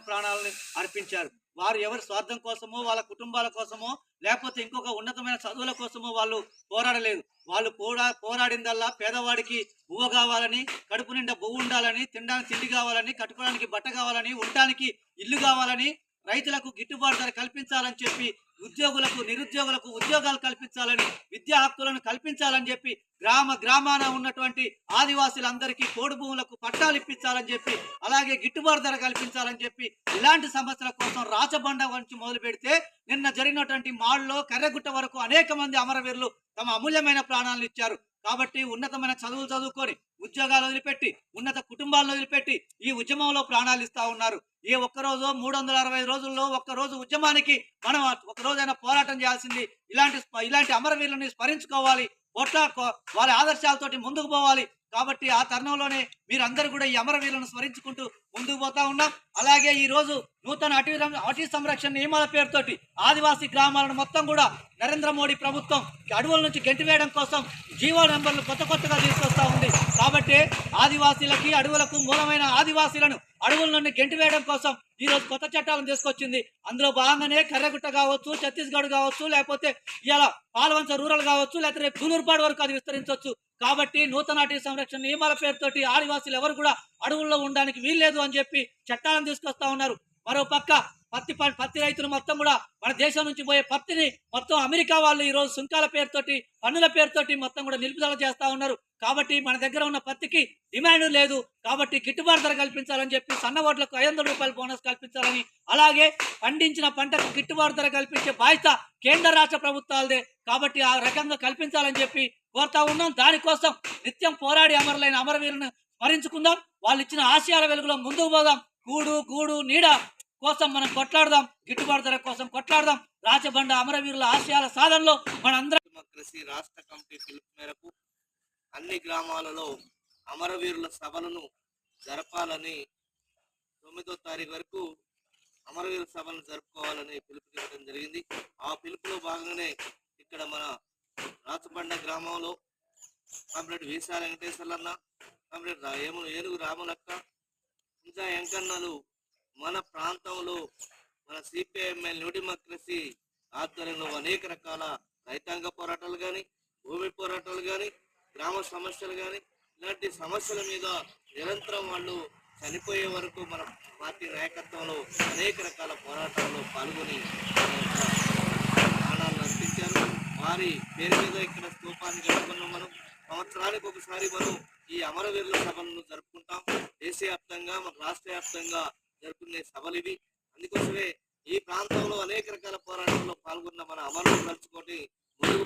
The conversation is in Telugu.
ప్రాణాలను అర్పించారు. వారు ఎవరి స్వార్థం కోసమో, వాళ్ళ కుటుంబాల కోసమో, లేకపోతే ఇంకొక ఉన్నతమైన చదువుల కోసమో వాళ్ళు పోరాడలేదు. వాళ్ళు పోరాడిందల్లా పేదవాడికి బువ్వ కావాలని, కడుపు నిండా బువ్వ ఉండాలని, తినడానికి తిండి కావాలని, కట్టుకోవడానికి బట్ట కావాలని, ఉండటానికి ఇల్లు కావాలని, రైతులకు గిట్టుబాటు ధర కల్పించాలని చెప్పి, ఉద్యోగులకు నిరుద్యోగులకు ఉద్యోగాలు కల్పించాలని, విద్యా హక్కులను కల్పించాలని చెప్పి, గ్రామాన ఉన్నటువంటి ఆదివాసులందరికీ పోడు భూములకు పట్టాలు ఇప్పించాలని చెప్పి, అలాగే గిట్టుబాటు ధర కల్పించాలని చెప్పి, ఇలాంటి సమస్యల కోసం రాచబండ నుంచి మొదలు పెడితే నిన్న జరిగినటువంటి మాళ్ళలో కర్రెగుట్ట వరకు అనేక మంది అమరవీరులు తమ అమూల్యమైన ప్రాణాలను ఇచ్చారు. కాబట్టి ఉన్నతమైన చదువులు చదువుకొని ఉద్యోగాలు వదిలిపెట్టి, ఉన్నత కుటుంబాలను వదిలిపెట్టి ఈ ఉద్యమంలో ప్రాణాలు ఇస్తా ఉన్నారు. ఏ ఒక్కరోజు 365 రోజుల్లో ఒక్కరోజు ఉద్యమానికి మనం ఒక రోజైనా పోరాటం చేయాల్సింది. ఇలాంటి అమరవీరులని స్మరించుకోవాలి, వాళ్ళ ఆదర్శాలతోటి ముందుకు పోవాలి. కాబట్టి ఆ తరుణంలోనే మీరందరూ కూడా ఈ అమరవీరులను స్మరించుకుంటూ ముందుకు పోతా ఉన్నాం. అలాగే ఈ రోజు నూతన అటవీ సంరక్షణ నియమాల పేరుతోటి ఆదివాసీ గ్రామాలను మొత్తం కూడా నరేంద్ర మోడీ ప్రభుత్వం అడవుల నుంచి గెంటివేయడం కోసం జీవో నెంబర్లు కొత్తగా తీసుకొస్తా ఉంది. కాబట్టి ఆదివాసీలకి అడవులకు మూలమైన ఆదివాసీలను అడవుల నుండి గెంటివేయడం కోసం ఈ రోజు కొత్త చట్టాలను తీసుకొచ్చింది. అందులో భాగంగానే కర్రగుట్ట కావచ్చు, ఛత్తీస్గఢ్ కావచ్చు, లేకపోతే ఇలా పాల్వంచ రూరల్ కావచ్చు, లేకపోతే రేపు దూనూరుపాడు వరకు అది విస్తరించవచ్చు. కాబట్టి నూతన అటవీ సంరక్షణ నియమాల పేరుతోటి ఆదివాసీలు ఎవరు కూడా అడవుల్లో ఉండడానికి వీల్లేదు అని చెప్పి చట్టాలను తీసుకొస్తా ఉన్నారు. మరో పక్క పత్తి రైతులు మొత్తం కూడా మన దేశం నుంచి పోయే పత్తిని మొత్తం అమెరికా వాళ్ళు ఈ రోజు సుంకాల పేరుతోటి, పన్నుల పేరుతోటి మొత్తం కూడా నిలుపుదల చేస్తా ఉన్నారు. కాబట్టి మన దగ్గర ఉన్న పత్తికి డిమాండ్ లేదు. కాబట్టి గిట్టుబాటు ధర కల్పించాలని చెప్పి, సన్న ఓట్లకు 500 రూపాయల బోనస్ కల్పించాలని, అలాగే పండించిన పంటకు గిట్టుబాటు ధర కల్పించే బాధ్యత కేంద్ర రాష్ట్ర ప్రభుత్వాలదే. కాబట్టి ఆ రకంగా కల్పించాలని చెప్పి కోరుతా ఉన్నాం. దానికోసం నిత్యం పోరాడి అమరులైన అమరవీరులను స్మరించుకుందాం. వాళ్ళు ఇచ్చిన ఆశయాల వెలుగులో ముందుకు పోదాం. గూడు నీడ కోసం మనం కొట్లాడదాం, గిట్టుబాటు ధర కోసం కొట్లాడదాం. రాచబండ అమరవీరుల ఆశయాల సాధనలో మనందరం డెమోక్రసీ రాష్ట్ర కమిటీ పిలుపు మేరకు అన్ని గ్రామాలలో అమరవీరుల సభలను జరపాలని 9వ తారీఖు వరకు అమరవీరుల సభలను జరుపుకోవాలని పిలుపునివ్వడం జరిగింది. ఆ పిలుపులో భాగంగానే ఇక్కడ మన రాచబండ గ్రామంలో కామ్రేడ్ వీసా వెంకటేశ్వర్లన్న, కామ్రేడ్ ఏనుగు రాములక్క, ఇంకా ఎంకన్నలు మన ప్రాంతంలో మన సిపిఐఎంఎల్ న్యూ డెమోక్రసీ ఆధ్వర్యంలో అనేక రకాల రైతాంగ పోరాటాలు కానీ, భూమి పోరాటాలు కానీ, గ్రామ సమస్యలు కానీ, ఇలాంటి సమస్యల మీద నిరంతరం వాళ్ళు చనిపోయే వరకు మన పార్టీ నాయకత్వంలో అనేక రకాల పోరాటాల్లో పాల్గొని ప్రాణాలను అర్పించారు. వారి పేరు మీద ఇక్కడ స్తూపాన్ని కట్టుకున్నాం. మనం సంవత్సరానికి ఒకసారి మనం ఈ అమరవీరుల సభలను జరుపుకుంటాం. దేశవ్యాప్తంగా, మన రాష్ట్ర వ్యాప్తంగా జరుపుకునే సభలు ఇవి. అందుకోసమే ఈ ప్రాంతంలో అనేక రకాల పోరాటాల్లో పాల్గొన్న మన అమరులను తలుచుకొని ముందుకు